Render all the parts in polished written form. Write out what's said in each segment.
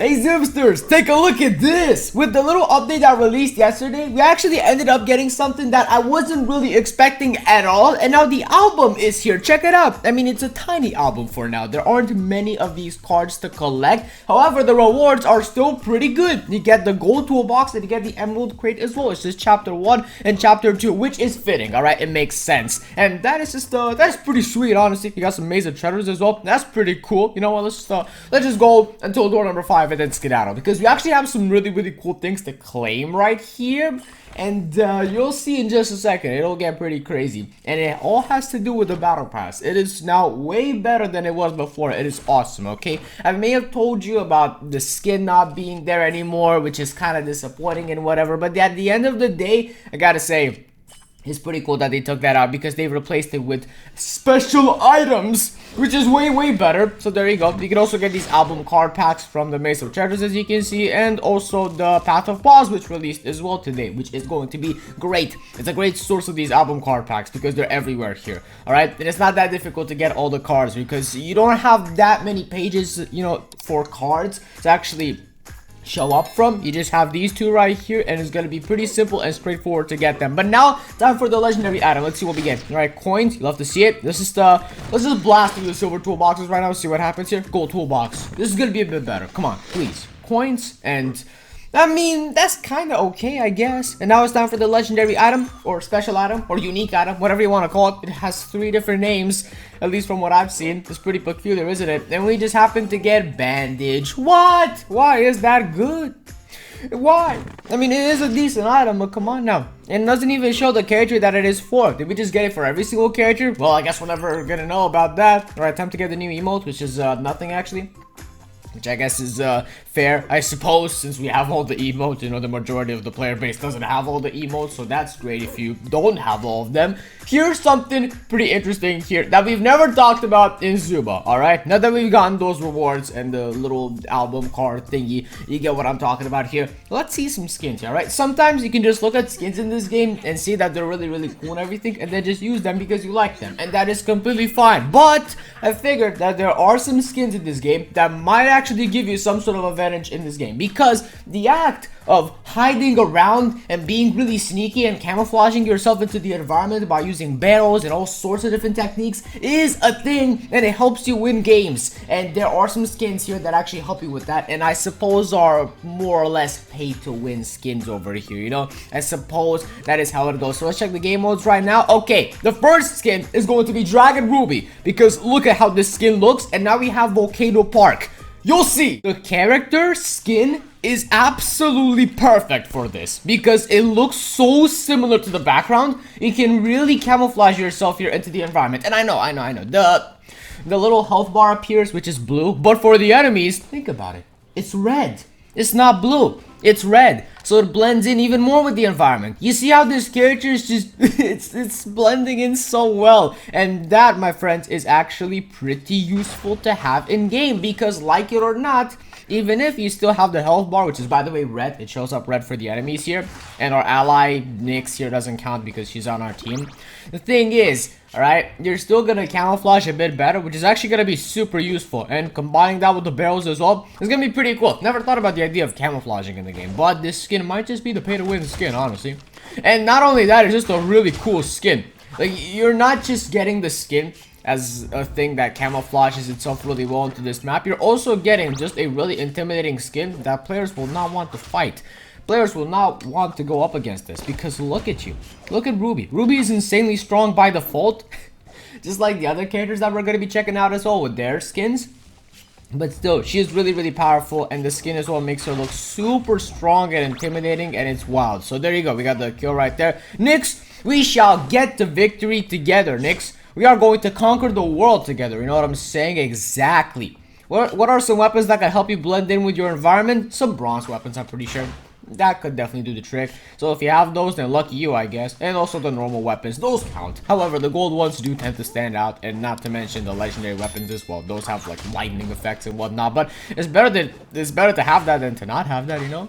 Hey Zoomsters, take a look at this! With the little update that released yesterday, we actually ended up getting something that I wasn't really expecting at all, and now the album is here. Check it out. I mean, it's a tiny album for now. There aren't many of these cards to collect. However, the rewards are still pretty good. You get the gold toolbox and you get the emerald crate as well. It's just chapter 1 and chapter 2, which is fitting, alright? It makes sense. And that is just, that's pretty sweet, honestly. You got some amazing treasures as well. That's pretty cool. You know what, let's just go until door number 5 and then skedaddle, because we actually have some really cool things to claim right here, and you'll see in just a second. It'll get pretty crazy, and it all has to do with the battle pass. It is now way better than it was before. It is awesome. Okay, I may have told you about the skin not being there anymore, which is kind of disappointing and whatever, but at the end of the day, I gotta say, it's pretty cool that they took that out, because they replaced it with special items, which is way better. So there you go. You can also get these album card packs from the Maze of Treasures, as you can see, and also the Path of Pause, which released as well today, which is going to be great. It's a great source of these album card packs because they're everywhere here. Alright, and it's not that difficult to get all the cards, because you don't have that many pages, you know, for cards to actually show up from. You just have these two right here, and it's gonna be pretty simple and straightforward to get them. But now, time for the legendary item. Let's see what we get. All right, coins. You love to see it. This is the, let's just blast through the silver toolboxes right now. See what happens here. Gold toolbox. This is gonna be a bit better. Come on, please. Coins, and I mean, that's kind of okay, I guess. And now it's time for the legendary item, or special item, or unique item, whatever you want to call it. It has 3 different names, at least from what I've seen. It's pretty peculiar, isn't it? And we just happen to get bandage. What? Why is that good? Why? I mean, it is a decent item, but come on now. And it doesn't even show the character that it is for. Did we just get it for every single character? Well, I guess we're never gonna know about that. Alright, time to get the new emote, which is nothing actually. Which I guess is fair, I suppose, since we have all the emotes. You know, the majority of the player base doesn't have all the emotes, so that's great if you don't have all of them. Here's something pretty interesting here that we've never talked about in Zuba, alright? Now that we've gotten those rewards and the little album card thingy, you get what I'm talking about here. Let's see some skins here, alright? Sometimes you can just look at skins in this game and see that they're really cool and everything, and then just use them because you like them, and that is completely fine. But I figured that there are some skins in this game that might actually give you some sort of advantage in this game, because the act of hiding around and being really sneaky and camouflaging yourself into the environment by using barrels and all sorts of different techniques is a thing, and it helps you win games. And there are some skins here that actually help you with that, and I suppose are more or less pay to win skins over here, you know? I suppose that is how it goes. So let's check the game modes right now. Okay, the first skin is going to be Dragon Ruby, because look at how this skin looks. And now we have Volcano Park. You'll see the character skin is absolutely perfect for this, because it looks so similar to the background. You can really camouflage yourself here into the environment. And I know the little health bar appears, which is blue, but for the enemies, think about it, it's red. It's not blue, it's red, so it blends in even more with the environment. You see how this character is just it's blending in so well, and that, my friends, is actually pretty useful to have in game, because like it or not, even if you still have the health bar, which is, by the way, red, it shows up red for the enemies here, and our ally Nyx here doesn't count because she's on our team. The thing is, alright, you're still gonna camouflage a bit better, which is actually gonna be super useful, and combining that with the barrels as well is gonna be pretty cool. Never thought about the idea of camouflaging in the game, but this skin might just be the pay to win skin, honestly. And not only that, it's just a really cool skin. Like, you're not just getting the skin as a thing that camouflages itself really well into this map, you're also getting just a really intimidating skin that players will not want to fight. Players will not want to go up against this, because look at you. Look at Ruby. Ruby is insanely strong by default, just like the other characters that we're going to be checking out as well with their skins. But still, she is really powerful, and the skin as well makes her look super strong and intimidating, and it's wild. So there you go, we got the kill right there. Nyx, we shall get the victory together, Nyx. We are going to conquer the world together, you know what I'm saying? Exactly. What are some weapons that can help you blend in with your environment? Some bronze weapons, I'm pretty sure. That could definitely do the trick. So if you have those, then lucky you, I guess. And also the normal weapons, those count. However, the gold ones do tend to stand out, and not to mention the legendary weapons as well. Those have like lightning effects and whatnot, but it's better to have that than to not have that, you know?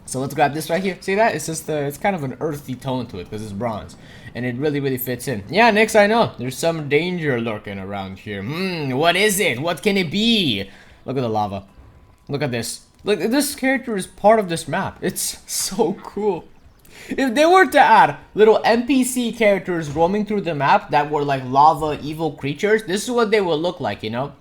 So let's grab this right here. See that? It's just it's kind of an earthy tone to it because it's bronze, and it really fits in. Yeah, Nyx, I know there's some danger lurking around here. What is it? What can it be? Look at the lava. Look at this. Look, this character is part of this map. It's so cool. If they were to add little NPC characters roaming through the map that were like lava evil creatures, this is what they would look like, you know?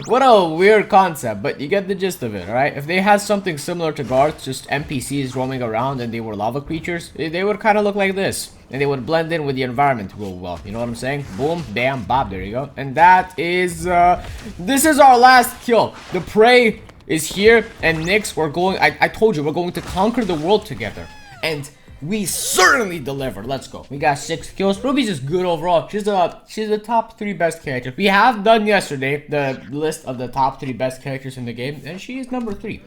What a weird concept, but you get the gist of it, right? If they had something similar to guards, just NPCs roaming around and they were lava creatures, they would kind of look like this. And they would blend in with the environment real well, you know what I'm saying? Boom, bam, bob, there you go. And that is, this is our last kill. The prey is here, and Nyx, we're going, I told you, we're going to conquer the world together. And we certainly delivered. Let's go. We got 6 kills. Ruby's just good overall. She's the top 3 best characters. We have done yesterday the list of the top 3 best characters in the game, and she is number 3.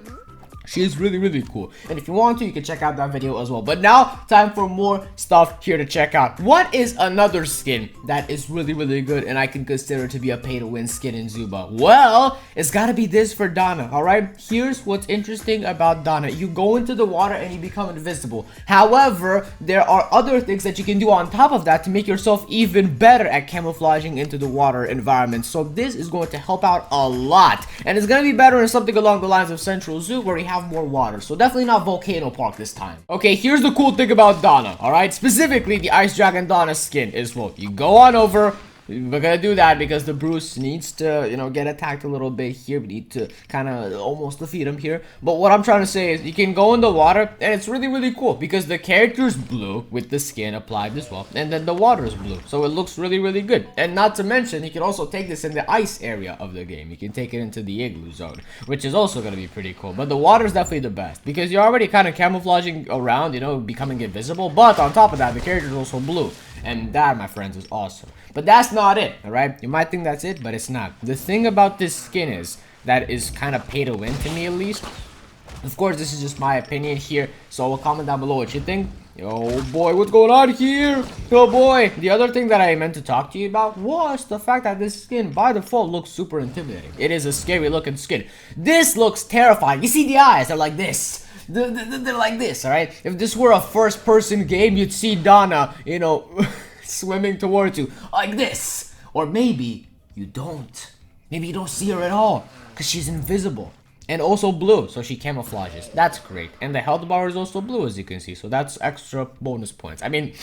She is really, really cool. And if you want to, you can check out that video as well. But now, time for more stuff here to check out. What is another skin that is really, really good and I can consider to be a pay-to-win skin in Zuba? Well, it's gotta be this for Donna, alright? Here's what's interesting about Donna. You go into the water and you become invisible. However, there are other things that you can do on top of that to make yourself even better at camouflaging into the water environment. So this is going to help out a lot. And it's gonna be better in something along the lines of Central Zoo where we have more water, so definitely not Volcano Park this time. Okay, here's the cool thing about Donna, alright? Specifically, the Ice Dragon Donna skin is, well, you go on over. We're gonna do that because the Bruce needs to, you know, get attacked a little bit here. We need to kind of almost defeat him here. But what I'm trying to say is you can go in the water and it's really, really cool because the character's blue with the skin applied as well. And then the water is blue. So it looks really, really good. And not to mention, you can also take this in the ice area of the game. You can take it into the igloo zone, which is also gonna be pretty cool. But the water is definitely the best because you're already kind of camouflaging around, you know, becoming invisible. But on top of that, the character is also blue. And that, my friends, is awesome. But that's not it, alright? You might think that's it, but it's not. The thing about this skin is that is kind of pay to win to me, at least. Of course, this is just my opinion here, so comment down below what you think. Oh boy, what's going on here? Oh boy. The other thing that I meant to talk to you about was the fact that this skin by default looks super intimidating. It is a scary looking skin. This looks terrifying. You see the eyes, they're like this. They're like this, alright? If this were a first-person game, you'd see Donna, you know, swimming towards you like this. Or maybe you don't. Maybe you don't see her at all because she's invisible. And also blue, so she camouflages. That's great. And the health bar is also blue, as you can see. So that's extra bonus points. I mean,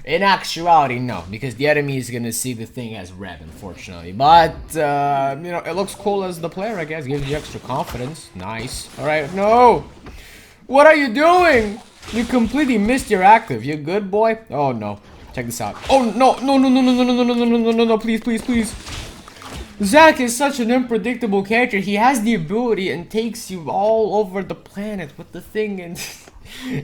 in actuality, no. Because the enemy is going to see the thing as red, unfortunately. But, you know, it looks cool as the player, I guess. Gives you extra confidence. Nice. Alright, no! What are you doing? You completely missed your active. You good, boy? Oh, no. Check this out. Oh, no. No, please, please, please. Zack is such an unpredictable character. He has the ability and takes you all over the planet with the thing, and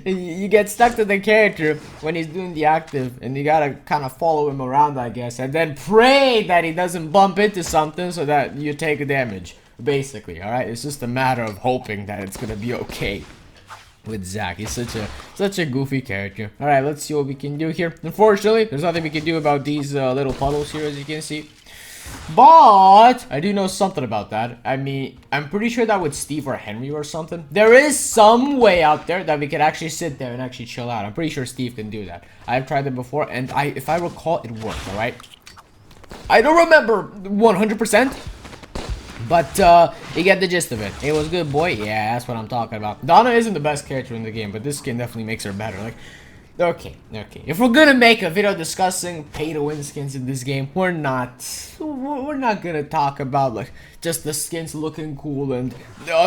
you get stuck to the character when he's doing the active, and you gotta kind of follow him around, I guess, and then pray that he doesn't bump into something so that you take damage, basically, alright? It's just a matter of hoping that it's gonna be okay with Zack. He's such a goofy character. Alright, let's see what we can do here. Unfortunately, there's nothing we can do about these little puddles here, as you can see. But I do know something about that. I mean, I'm pretty sure that with Steve or Henry or something, there is some way out there that we could actually sit there and actually chill out. I'm pretty sure Steve can do that. I've tried it before, and if I recall, it worked, alright? I don't remember 100%, but you get the gist of it. It was good, boy. Yeah, that's what I'm talking about. Donna isn't the best character in the game, but this skin definitely makes her better. Like, okay. If we're gonna make a video discussing pay-to-win skins in this game, we're not gonna talk about like just the skins looking cool and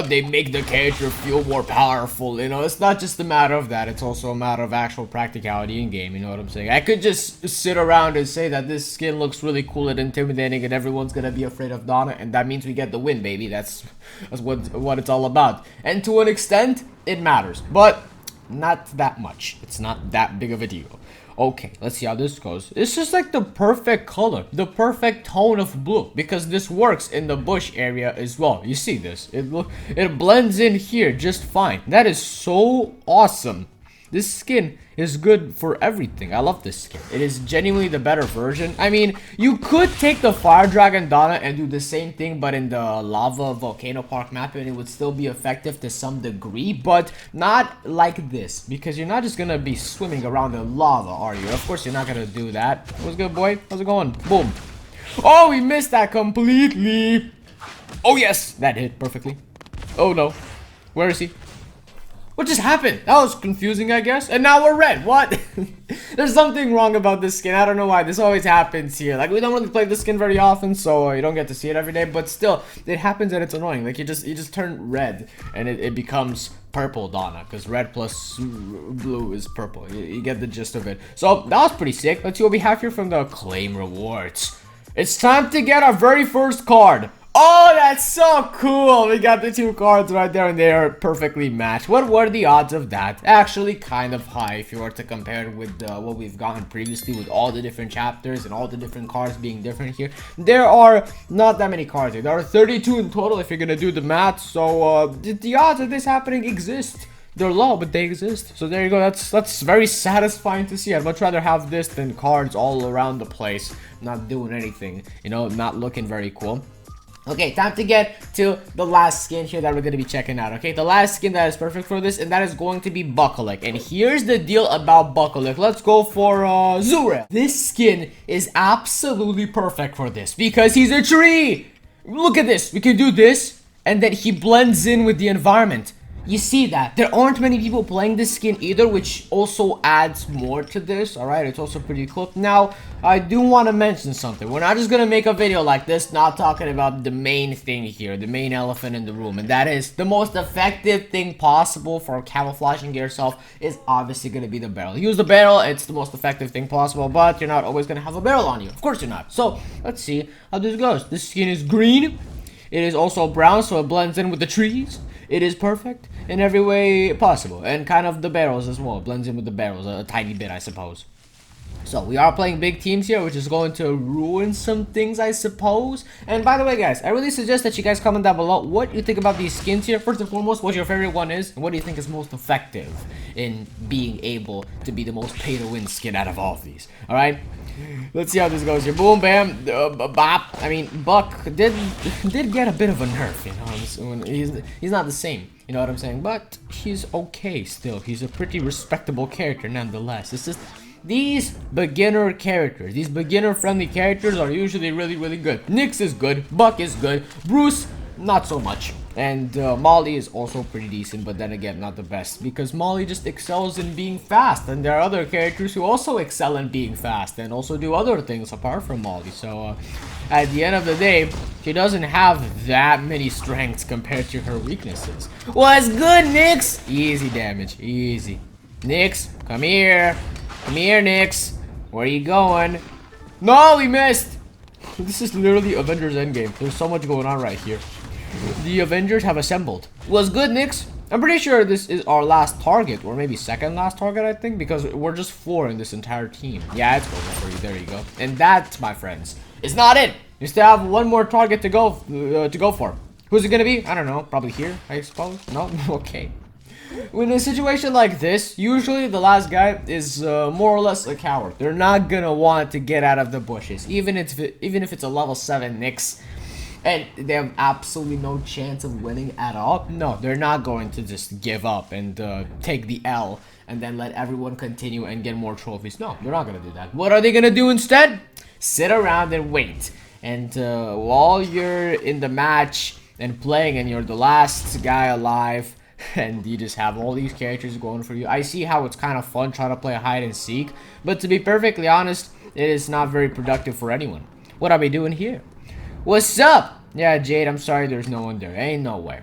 they make the character feel more powerful. You know, it's not just a matter of that. It's also a matter of actual practicality in game. You know what I'm saying? I could just sit around and say that this skin looks really cool and intimidating, and everyone's gonna be afraid of Donna, and that means we get the win, baby. That's what it's all about. And to an extent, it matters, but not that much. It's not that big of a deal. Okay, let's see how this goes. It's just like the perfect color, the perfect tone of blue, because this works in the bush area as well. You see this? It blends in here just fine. That is so awesome. This skin is good for everything. I love this skin. It is genuinely the better version. I mean, you could take the Fire Dragon Donna and do the same thing, but in the Lava Volcano Park map, and it would still be effective to some degree, but not like this, because you're not just gonna be swimming around in lava, are you? Of course, you're not gonna do that. What's good, boy? How's it going? Boom. Oh, we missed that completely. Oh, yes. That hit perfectly. Oh no. Where is he? What just happened? That was confusing, I guess. And now we're red. What? There's something wrong about this skin. I don't know why. This always happens here. Like, we don't really play this skin very often, so you don't get to see it every day. But still, it happens and it's annoying. Like, you just turn red and it becomes purple Donna. Because red plus blue is purple. You get the gist of it. So, that was pretty sick. Let's see what we have here from the claim rewards. It's time to get our very first card. Oh, that's so cool. We got the 2 cards right there and they are perfectly matched. What were the odds of that? Actually kind of high if you were to compare it with what we've gotten previously with all the different chapters and all the different cards being different here. There are not that many cards here. There are 32 in total if you're gonna do the math. So the odds of this happening exist. They're low, but they exist. So there you go. That's very satisfying to see. I'd much rather have this than cards all around the place, not doing anything, you know, not looking very cool. Okay, time to get to the last skin here that we're going to be checking out, okay? The last skin that is perfect for this, and that is going to be Bucklick. And here's the deal about Bucklick. Let's go for Zuba. This skin is absolutely perfect for this because he's a tree. Look at this. We can do this, and then he blends in with the environment. You see that? There aren't many people playing this skin either, which also adds more to this, alright? It's also pretty cool. Now, I do want to mention something. We're not just going to make a video like this, not talking about the main thing here, the main elephant in the room, and that is the most effective thing possible for camouflaging yourself is obviously going to be the barrel. Use the barrel, it's the most effective thing possible, but you're not always going to have a barrel on you. Of course you're not. So, let's see how this goes. This skin is green. It is also brown, so it blends in with the trees. It is perfect in every way possible, and kind of the barrels as well. It blends in with the barrels a tiny bit, I suppose. So we are playing big teams here, which is going to ruin some things, I suppose. And by the way, guys, I really suggest that you guys comment down below what you think about these skins here. First and foremost, what your favorite one is, and what do you think is most effective in being able to be the most pay-to-win skin out of all of these. All right, let's see how this goes here. Boom, bam, bop. I mean, Buck did get a bit of a nerf, you know. He's not the same, you know what I'm saying? But he's okay still. He's a pretty respectable character nonetheless. It's just these beginner characters, these beginner-friendly characters are usually really good. Nyx is good, Buck is good, Bruce not so much, and Molly is also pretty decent, but then again not the best because Molly just excels in being fast, and there are other characters who also excel in being fast and also do other things apart from Molly. So at the end of the day, she doesn't have that many strengths compared to her weaknesses. What's good, Nyx? Easy damage, easy. Nyx, come here. Come here, Nyx. Where are you going? No, we missed. This is literally Avengers Endgame. There's so much going on right here. The Avengers have assembled. Was good, Nyx. I'm pretty sure this is our last target, or maybe second last target, I think, because we're just 4 in this entire team. Yeah, it's over for you. There you go. And that, my friends, is not it. You still have one more target to go for. Who's it gonna be? I don't know. Probably here, I suppose. No? Okay. In a situation like this, usually the last guy is more or less a coward. They're not gonna want to get out of the bushes, even if it's a level 7 Nyx, and they have absolutely no chance of winning at all. No, they're not going to just give up and take the L and then let everyone continue and get more trophies. No, they're not gonna do that. What are they gonna do instead? Sit around and wait. And while you're in the match and playing, and you're the last guy alive, and you just have all these characters going for you. I see how it's kind of fun trying to play hide and seek, but to be perfectly honest, it is not very productive for anyone. What are we doing here? What's up? Yeah, Jade, I'm sorry there's no one there. Ain't no way.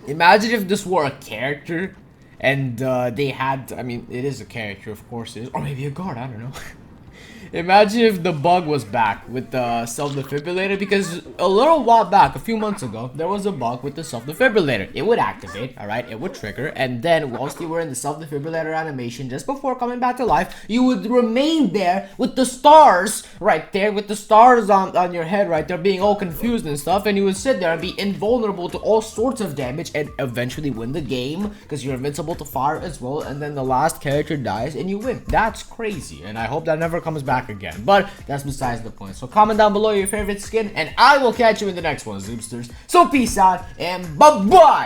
Imagine if this were a character and they had, I mean, it is a character, of course it is, or maybe a guard, I don't know. Imagine if the bug was back with the self-defibrillator, because a little while back, a few months ago, there was a bug with the self-defibrillator. It would activate, alright, it would trigger, and then whilst you were in the self-defibrillator animation, just before coming back to life, you would remain there with the stars right there, with the stars on your head right there, being all confused and stuff, and you would sit there and be invulnerable to all sorts of damage and eventually win the game, because you're invincible to fire as well, and then the last character dies and you win. That's crazy, and I hope that never comes back again, but that's besides the point. So comment down below your favorite skin, and I will catch you in the next one, Zoobsters. So peace out, and bye-bye!